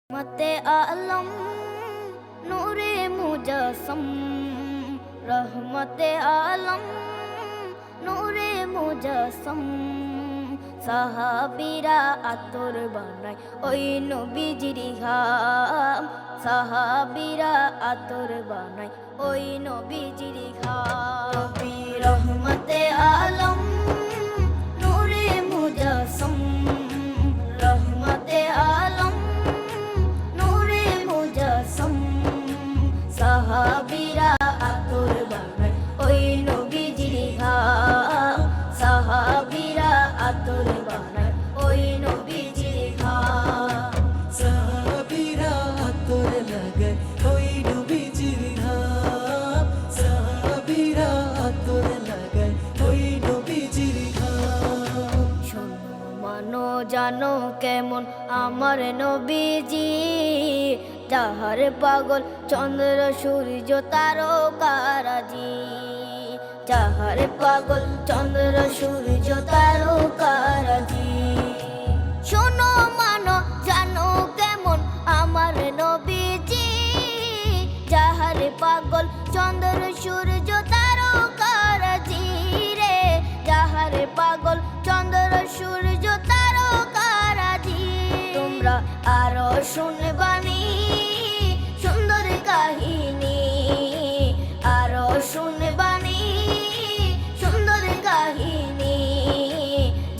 मते आलम नूरे मुजस्सम रहमते आलम नूरे मुजस्सम সাহাবীরা আতর বানায় ওই নবীজির ঘাম সাহাবীরা আতর বানায় ওই নবীজির ঘাম নবী রহমতে আলম নূরে মুজস্সম রহমতে আলম নূরে মুজস্সম সাহাবীরা আতর বানায় ওই নবীজির ঘাম সাহাবীরা আতর বানায় ওই নবীজির ঘাম সাহাবীরা আতর লাগায় ওই নবীজির ঘাম সাহাবীরা আতর লাগায় ওই নবীজির ঘাম শোনো মানো জানো কেমন আমার নবীজি যাহার পাগল চন্দ্র সূর্য তারকারাজি যাহার পাগল চন্দ্র সূর্য তারকারাজি শোনো মানো জানো কেমন আমার নবীজি যাহার পাগল চন্দ্র সূর্য তারকারাজি রে যাহার পাগল চন্দ্র সূর্য তারকারাজি তোমরা আরো শুনবানি সুন্দর কাহিনী আরো শুনবানি সুন্দর কাহিনী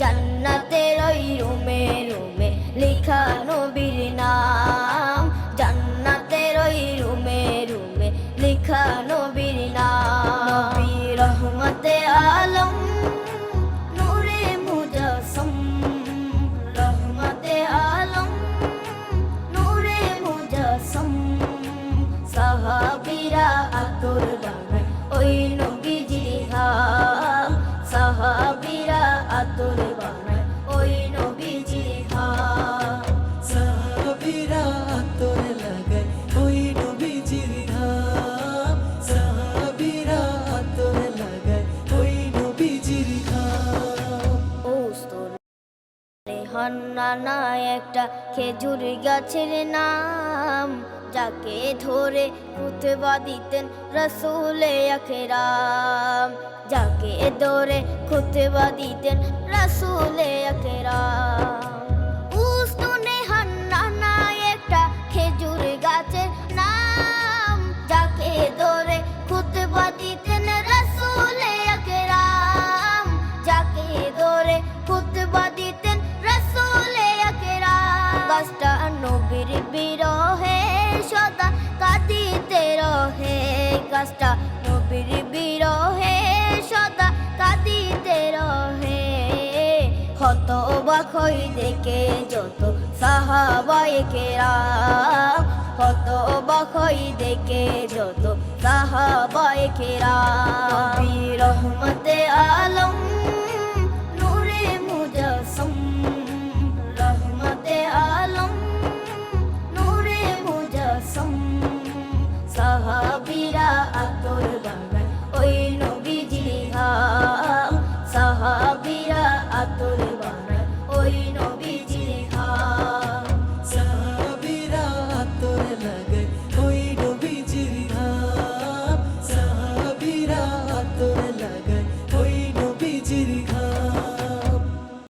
জান্নাতের ওই রুমে রুমে লেখা নবীর নাম জান্নাতের ওই রুমে রুমে লেখা নবীর নাম নবী রহমতে আলম নূরে মুজস্সম রহমতে আলম নূরে মুজস্সম সাহাবীরা আতর বানায় ওই নবীজির ঘাম সাহাবীরা আতর বানায় ওই নবীজির ঘাম সাহাবীরা আতর লাগায় ওই নবীজির ঘাম সাহাবীরা আতর লাগায় ওই নবীজির ঘাম ও হান্নানা একটা খেজুর গাছের নাম যাকে ধরে খুতবা দিতেন রাসূলে আকরাম যাকে ধরে খুতবা দিতেন রাসূলে আকরাম উস্তুনে হান্নানা একটা খেজুর গাছের নাম যাকে ধরে খুতবা দিতেন রাসূলে আকরাম যাকে ধরে খুতবা দিতেন রাসূলে আকরাম গাছটা নবীর বিরহে সদা কাঁদিতে রহে গাছটা নবীর বিরহে সদা কাঁদিতে রহে হতবাক হই দেখে যত সাহাবায়ে কেরাম হতবাক হই দেখে যত সাহাবায়ে কেরাম নবী রহমতে আলম